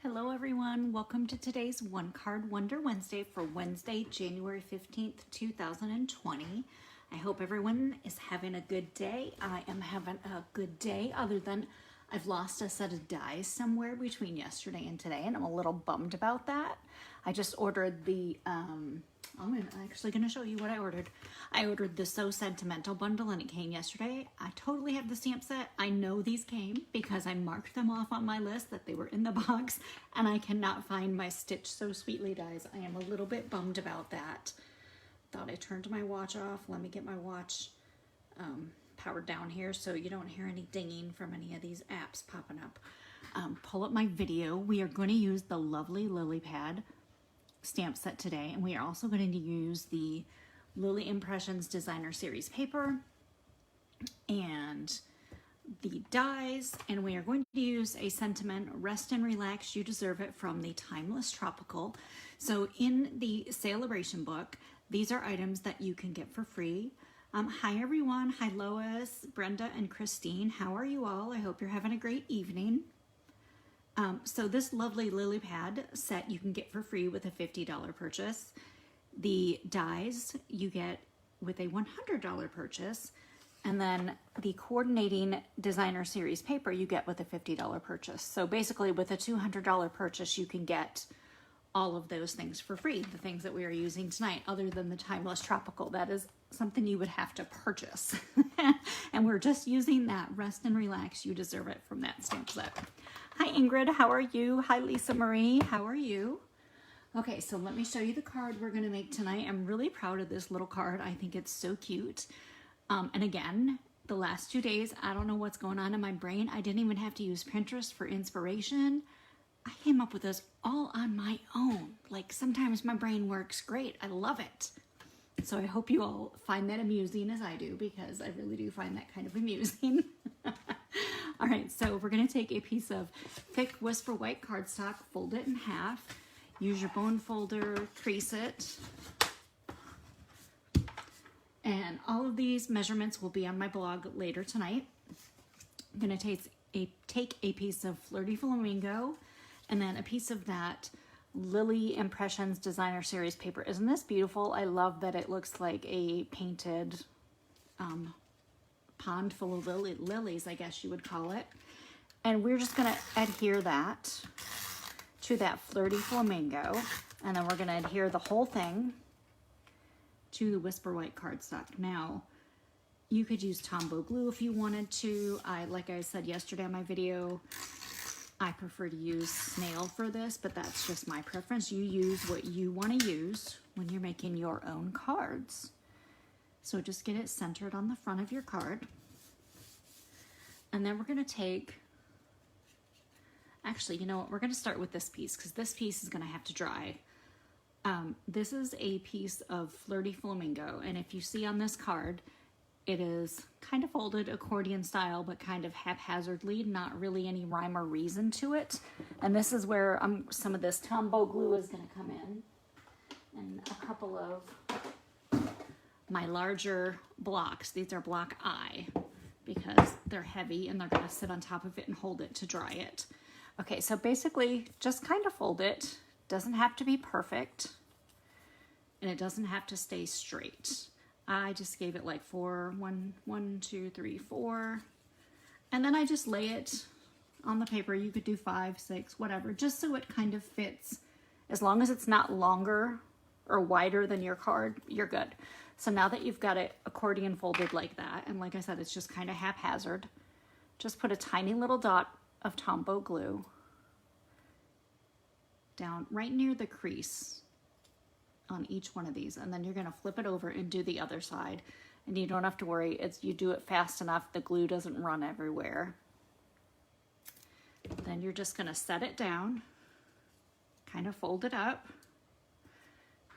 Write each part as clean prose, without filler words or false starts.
Hello everyone, welcome to today's One Card Wonder Wednesday for Wednesday, January 15th, 2020. I hope everyone is having a good day. I am having a good day other than I've lost a set of dies somewhere between yesterday and today and I'm a little bummed about that. I just ordered I'm actually going to show you what I ordered. I ordered the So Sentimental bundle and it came yesterday. I totally have the stamp set. I know these came because I marked them off on my list that they were in the box and I cannot find my Stitch So Sweetly dies. I am a little bit bummed about that. Thought I turned my watch off. Let me get my watch powered down here so you don't hear any dinging from any of these apps popping up. Pull up my video. We are going to use the lovely Lily Pad stamp set today, and we are also going to use the Lily Impressions Designer Series paper and the dies, and we are going to use a sentiment, Rest and Relax, You Deserve It, from the Timeless Tropical. So in the Celebration book, these are items that you can get for free. Hi everyone, hi Lois, Brenda, and Christine. How are you all? I hope you're having a great evening. So this lovely Lily Pad set you can get for free with a $50 purchase. The dies you get with a $100 purchase. And then the Coordinating Designer Series paper you get with a $50 purchase. So basically with a $200 purchase you can get all of those things for free, the things that we are using tonight, other than the Timeless Tropical. That is something you would have to purchase. And we're just using that Rest and Relax, You Deserve It from that stamp set. Hi Ingrid, how are you? Hi Lisa Marie, how are you? Okay, so let me show you the card we're gonna make tonight. I'm really proud of this little card. I think it's so cute. And again, the last 2 days, I don't know what's going on in my brain. I didn't even have to use Pinterest for inspiration. I came up with this all on my own. Like sometimes my brain works great. I love it. So I hope you all find that amusing as I do, because I really do find that kind of amusing. All right, so we're gonna take a piece of thick Whisper White cardstock, fold it in half, use your bone folder, crease it. And all of these measurements will be on my blog later tonight. I'm gonna take a piece of Flirty Flamingo and then a piece of that Lily Impressions Designer Series paper. Isn't this beautiful? I love that it looks like a painted pond full of lilies, I guess you would call it. And we're just gonna adhere that to that Flirty Flamingo. And then we're gonna adhere the whole thing to the Whisper White cardstock. Now, you could use Tombow glue if you wanted to. Like I said yesterday on my video, I prefer to use snail for this, but that's just my preference. You use what you want to use when you're making your own cards. So just get it centered on the front of your card. And then we're going to take, actually, you know what? We're going to start with this piece because this piece is going to have to dry. This is a piece of Flirty Flamingo, and if you see on this card, it is kind of folded accordion style, but kind of haphazardly, not really any rhyme or reason to it. And this is where some of this Tombow glue is going to come in. And a couple of my larger blocks. These are block I, because they're heavy and they're going to sit on top of it and hold it to dry it. Okay, so basically just kind of fold it. Doesn't have to be perfect, and it doesn't have to stay straight. I just gave it like 4, 1, 2, 3, 4. And then I just lay it on the paper. You could do 5, 6, whatever, just so it kind of fits. As long as it's not longer or wider than your card, you're good. So now that you've got it accordion folded like that, and like I said, it's just kind of haphazard, just put a tiny little dot of Tombow glue down right near the crease on each one of these, and then you're going to flip it over and do the other side, and you don't have to worry. You do it fast enough, the glue doesn't run everywhere. Then you're just going to set it down, kind of fold it up,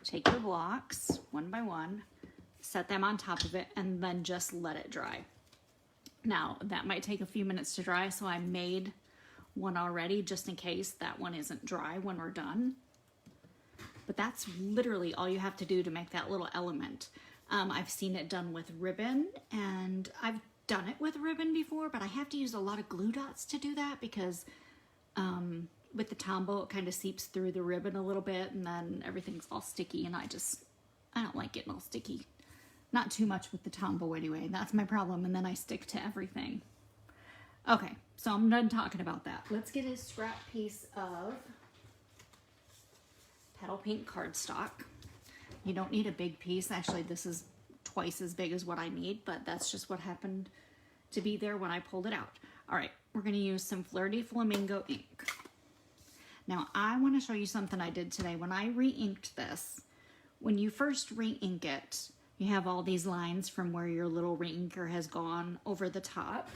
take your blocks one by one, set them on top of it, and then just let it dry. Now that might take a few minutes to dry, so I made one already just in case that one isn't dry when we're done. But that's literally all you have to do to make that little element. I've seen it done with ribbon, and I've done it with ribbon before, but I have to use a lot of glue dots to do that because with the Tombow, it kind of seeps through the ribbon a little bit, and then everything's all sticky, and I don't like getting all sticky. Not too much with the Tombow anyway. That's my problem, and then I stick to everything. Okay, so I'm done talking about that. Let's get a scrap piece of Petal Pink cardstock. You don't need a big piece. Actually, this is twice as big as what I need, but that's just what happened to be there when I pulled it out. All right, we're going to use some Fleur de Flamingo ink. Now, I want to show you something I did today. When I re-inked this, when you first re-ink it, you have all these lines from where your little re-inker has gone over the top.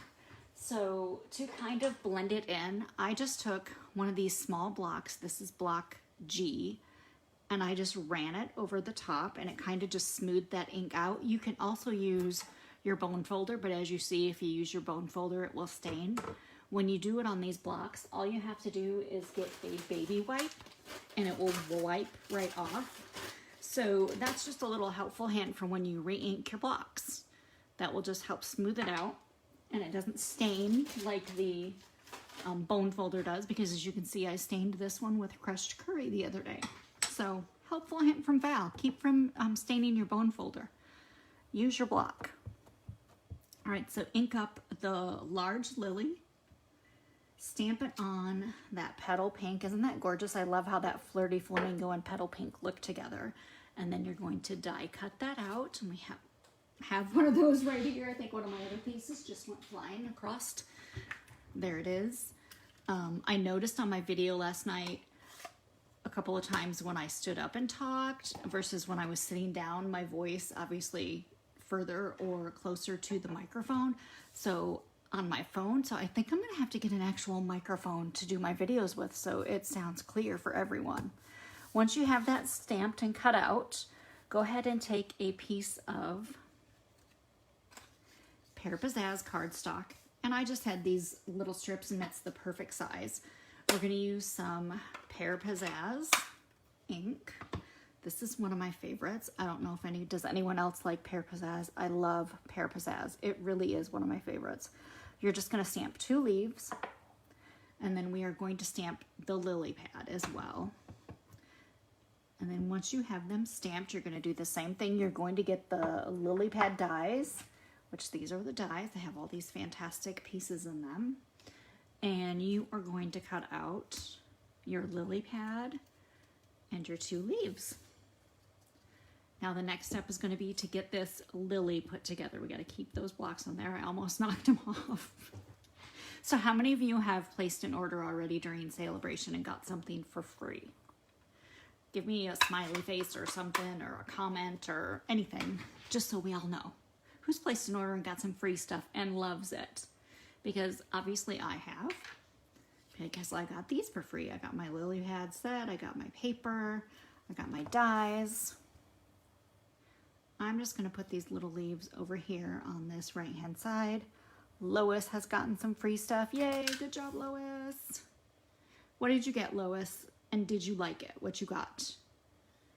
So to kind of blend it in, I just took one of these small blocks. This is block G, and I just ran it over the top, and it kind of just smoothed that ink out. You can also use your bone folder, but as you see, if you use your bone folder, it will stain. When you do it on these blocks, all you have to do is get a baby wipe, and it will wipe right off. So that's just a little helpful hint for when you re-ink your blocks. That will just help smooth it out, and it doesn't stain like the bone folder does, because as you can see, I stained this one with crushed curry the other day. So helpful hint from Val. Keep from staining your bone folder. Use your block. All right, so ink up the large lily. Stamp it on that Petal Pink. Isn't that gorgeous? I love how that Fleur de Flamingo and Petal Pink look together. And then you're going to die cut that out. And we have one of those right here. I think one of my other pieces just went flying across. There it is. I noticed on my video last night a couple of times when I stood up and talked versus when I was sitting down, my voice obviously further or closer to the microphone. So on my phone, so I think I'm gonna have to get an actual microphone to do my videos with so it sounds clear for everyone. Once you have that stamped and cut out, go ahead and take a piece of Pear Pizzazz cardstock, and I just had these little strips, and that's the perfect size. We're gonna use some Pear Pizzazz ink. This is one of my favorites. I don't know if does anyone else like Pear Pizzazz? I love Pear Pizzazz. It really is one of my favorites. You're just gonna stamp 2 leaves, and then we are going to stamp the lily pad as well. And then once you have them stamped, you're gonna do the same thing. You're going to get the lily pad dies, which these are the dies. They have all these fantastic pieces in them. And you are going to cut out your lily pad and your 2 leaves. Now the next step is going to be to get this lily put together. We got to keep those blocks on there. I almost knocked them off. So how many of you have placed an order already during Celebration and got something for free? Give me a smiley face or something, or a comment or anything, just so we all know. Who's placed an order and got some free stuff and loves it? Because obviously I have. Because I got these for free. I got my lily pad set, I got my paper, I got my dies. I'm just gonna put these little leaves over here on this right-hand side. Lois has gotten some free stuff. Yay, good job, Lois. What did you get, Lois? And did you like it, what you got?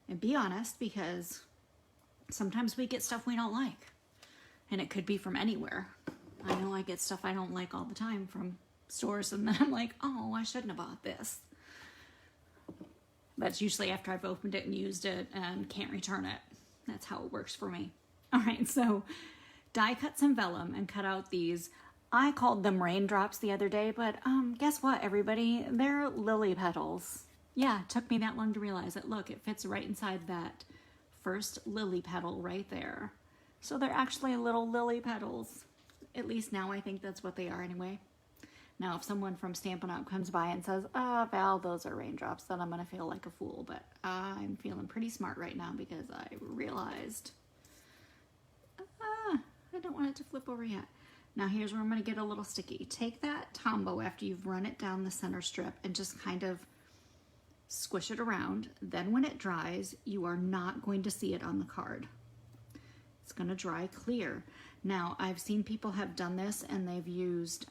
And be honest, because sometimes we get stuff we don't like. And it could be from anywhere. I know I get stuff I don't like all the time from stores, and then I'm like, oh, I shouldn't have bought this. That's usually after I've opened it and used it and can't return it. That's how it works for me. All right, so die cut some vellum and cut out these. I called them raindrops the other day, but guess what, everybody? They're lily petals. Yeah, it took me that long to realize it. Look, it fits right inside that first lily petal right there. So they're actually little lily petals. At least now I think that's what they are anyway. Now, if someone from Stampin' Up! Comes by and says, Val, those are raindrops, then I'm going to feel like a fool. But I'm feeling pretty smart right now because I realized, I don't want it to flip over yet. Now, here's where I'm going to get a little sticky. Take that Tombow after you've run it down the center strip and just kind of squish it around. Then when it dries, you are not going to see it on the card. It's going to dry clear. Now, I've seen people have done this and they've used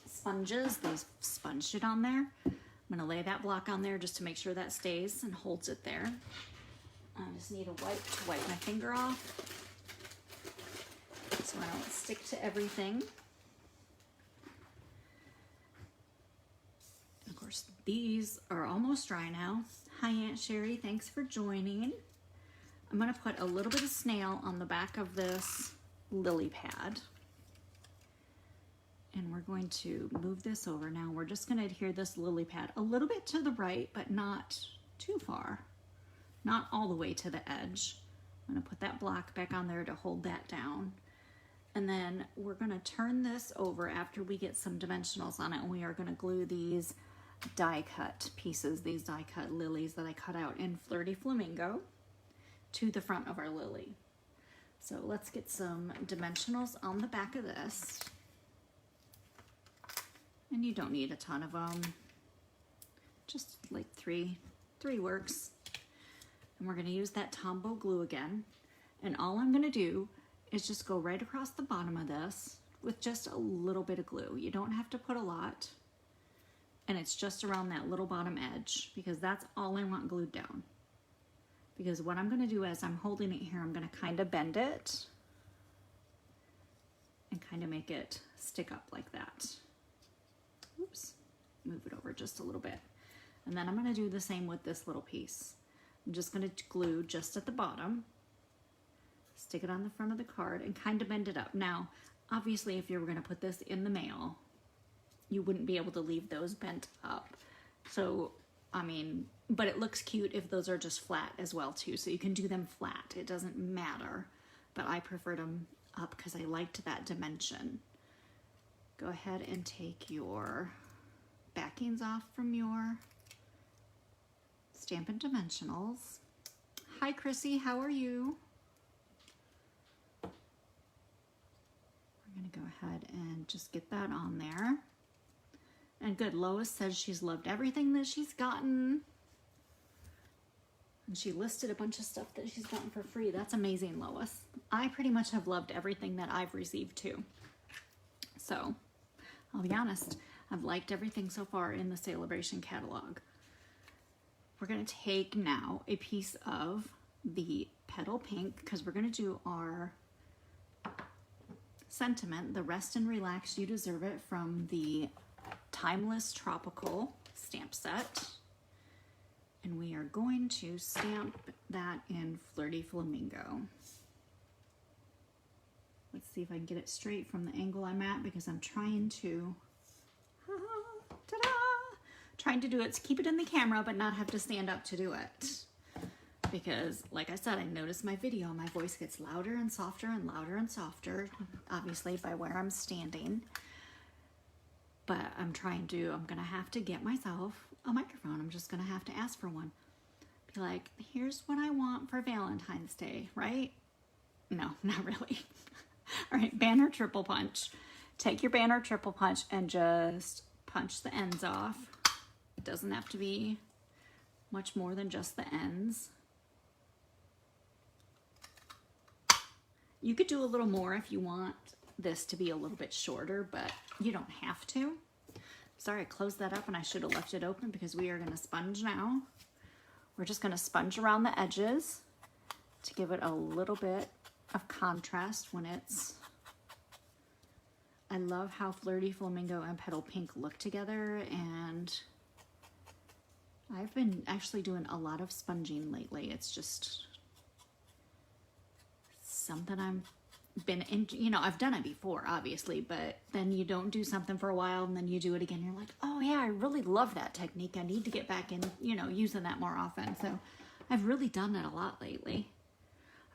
sponges. They've sponged it on there. I'm going to lay that block on there just to make sure that stays and holds it there. I just need a wipe to wipe my finger off so I don't stick to everything. course, these are almost dry now. Hi, Aunt Sherry. Thanks for joining. I'm going to put a little bit of snail on the back of this lily pad. And we're going to move this over. Now we're just going to adhere this lily pad a little bit to the right, but not too far. Not all the way to the edge. I'm going to put that block back on there to hold that down. And then we're going to turn this over after we get some dimensionals on it, and we are going to glue these die cut pieces, these die cut lilies that I cut out in Flirty Flamingo to the front of our lily. So let's get some dimensionals on the back of this. And you don't need a ton of them, just like three works. And we're going to use that Tombow glue again. And all I'm going to do is just go right across the bottom of this with just a little bit of glue. You don't have to put a lot. And it's just around that little bottom edge, because that's all I want glued down. Because what I'm going to do as I'm holding it here, I'm going to kind of bend it and kind of make it stick up like that. Oops, move it over just a little bit. And then I'm going to do the same with this little piece. I'm just going to glue just at the bottom, stick it on the front of the card, and kind of bend it up. Now, obviously, if you were going to put this in the mail, you wouldn't be able to leave those bent up. So, I mean, but it looks cute if those are just flat as well too. So you can do them flat. It doesn't matter. But I preferred them up because I liked that dimension. Go ahead and take your backings off from your Stampin' Dimensionals. Hi, Chrissy. How are you? We're going to go ahead and just get that on there. And good, Lois says she's loved everything that she's gotten. And she listed a bunch of stuff that she's gotten for free. That's amazing, Lois. I pretty much have loved everything that I've received too. So, I'll be honest, I've liked everything so far in the Celebration catalog. We're going to take now a piece of the Petal Pink, because we're going to do our sentiment, the Rest and Relax, You Deserve It, from the Timeless Tropical stamp set. And we are going to stamp that in Flirty Flamingo. Let's see if I can get it straight from the angle I'm at, because I'm trying to, ta-da, trying to do it, to keep it in the camera, but not have to stand up to do it. Because, like I said, I noticed my video, my voice gets louder and softer, obviously by where I'm standing. But I'm gonna have to get myself a microphone. I'm just gonna have to ask for one. Be like, here's what I want for Valentine's Day, right? No, not really. All right, banner triple punch. Take your banner triple punch and just punch the ends off. It doesn't have to be much more than just the ends. You could do a little more if you want this to be a little bit shorter, but you don't have to. Sorry, I closed that up and I should have left it open, because we are going to sponge now. We're just going to sponge around the edges to give it a little bit of contrast when it's... I love how Flirty Flamingo and Petal Pink look together, and I've been actually doing a lot of sponging lately. It's just something I've done it before, obviously, but then you don't do something for a while and then you do it again. You're like, oh yeah, I really love that technique. I need to get back in, using that more often. So I've really done it a lot lately.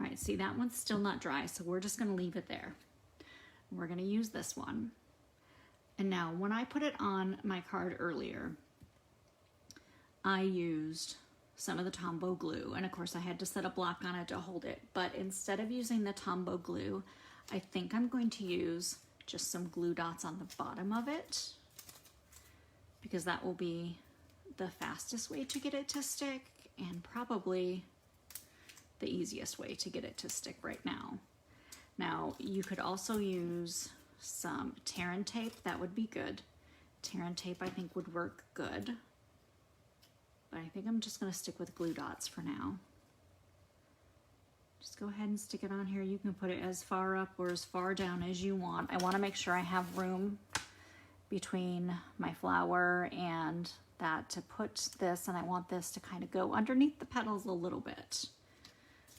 All right, see, that one's still not dry, so we're just going to leave it there. We're going to use this one. And now, when I put it on my card earlier, I used some of the Tombow glue, and of course I had to set a block on it to hold it, but instead of using the Tombow glue, I think I'm going to use just some glue dots on the bottom of it, because that will be the fastest way to get it to stick, and probably the easiest way to get it to stick right now. Now, you could also use some Terran tape. That would be good. Terran tape, I think, would work good. But I think I'm just going to stick with glue dots for now. Just go ahead and stick it on here. You can put it as far up or as far down as you want. I want to make sure I have room between my flower and that to put this, and I want this to kind of go underneath the petals a little bit.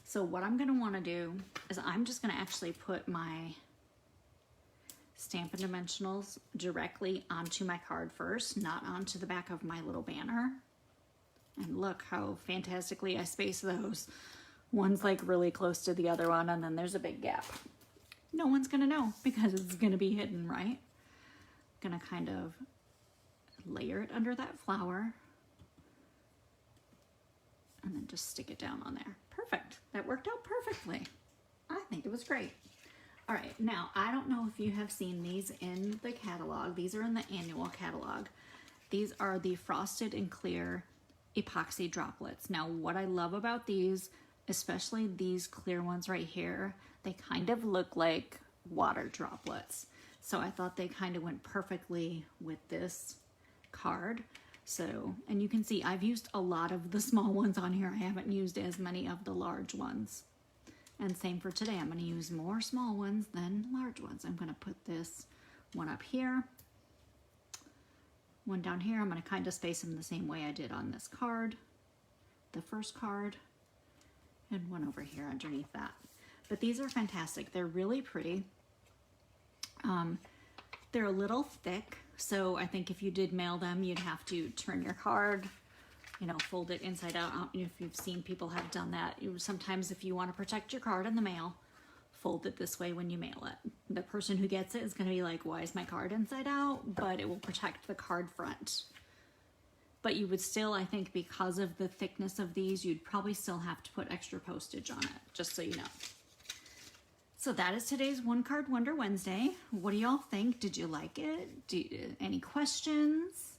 So what I'm going to want to do is I'm just going to actually put my Stampin' Dimensionals directly onto my card first, not onto the back of my little banner. And look how fantastically I space those. One's like really close to the other one, and then there's a big gap. No one's gonna know because it's gonna be hidden, right? Gonna kind of layer it under that flower and then just stick it down on there. Perfect. That worked out perfectly. I think it was great. All right, now I don't know if you have seen these in the catalog. These are in the annual catalog. These are the Frosted and Clear epoxy droplets. Now what I love about these, especially these clear ones right here, they kind of look like water droplets. So I thought they kind of went perfectly with this card. So, and you can see I've used a lot of the small ones on here. I haven't used as many of the large ones. And same for today. I'm going to use more small ones than large ones. I'm going to put this one up here, one down here. I'm going to kind of space them the same way I did on this card, the first card, and one over here underneath that. But these are fantastic. They're really pretty. They're a little thick, so I think if you did mail them, you'd have to turn your card, you know, fold it inside out. I don't know if you've seen people have done that. Sometimes if you want to protect your card in the mail, fold it this way when you mail it. The person who gets it is going to be like, why is my card inside out? But it will protect the card front. But you would still, I think, because of the thickness of these, you'd probably still have to put extra postage on it, just so you know. So that is today's One Card Wonder Wednesday. What do y'all think? Did you like it? Any questions?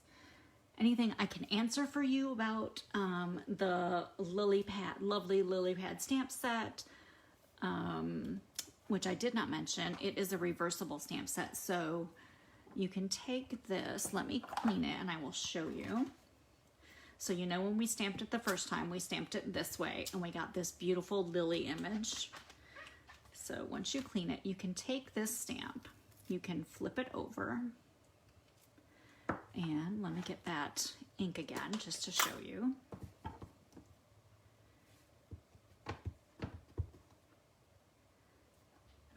Anything I can answer for you about the lovely lily pad stamp set, which I did not mention. It is a reversible stamp set, so you can take this. Let me clean it and I will show you. So you know when we stamped it the first time, we stamped it this way and we got this beautiful lily image. So once you clean it, you can take this stamp, you can flip it over, and let me get that ink again just to show you. I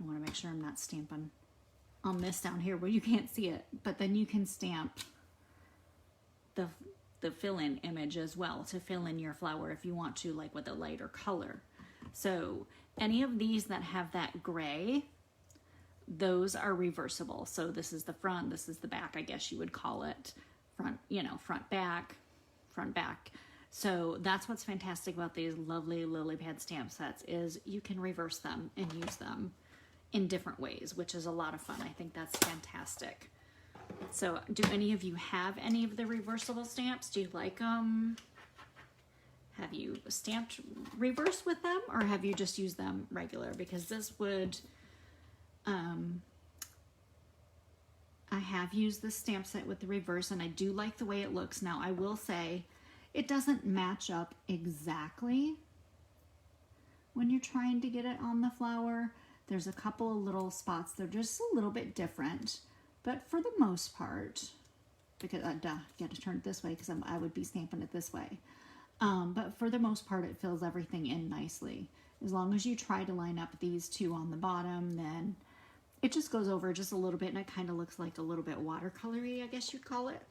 want to make sure I'm not stamping on this down here where you can't see it, but then you can stamp the fill-in image as well to fill in your flower if you want to, like with a lighter color. So any of these that have that gray, those are reversible. So this is the front, this is the back, I guess you would call it. Front, you know, front, back. So that's what's fantastic about these lovely lily pad stamp sets is you can reverse them and use them in different ways, which is a lot of fun. I think that's fantastic. So do any of you have any of the reversible stamps? Do you like them? Have you stamped reverse with them, or have you just used them regular? Because this would, I have used this stamp set with the reverse, and I do like the way it looks. Now, I will say it doesn't match up exactly when you're trying to get it on the flower. There's a couple of little spots. They're just a little bit different, but for the most part, because I got to turn it this way because I would be stamping it this way. But for the most part, it fills everything in nicely. As long as you try to line up these two on the bottom, then it just goes over just a little bit, and it kind of looks like a little bit watercolory, I guess you'd call it.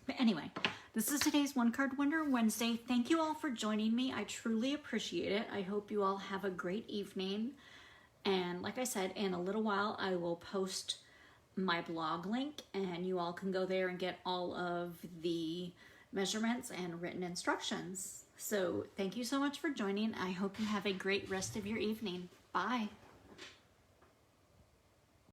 But anyway, this is today's One Card Wonder Wednesday. Thank you all for joining me. I truly appreciate it. I hope you all have a great evening. And like I said, in a little while, I will post my blog link, and you all can go there and get all of the measurements and written instructions. So thank you so much for joining. I hope you have a great rest of your evening. Bye.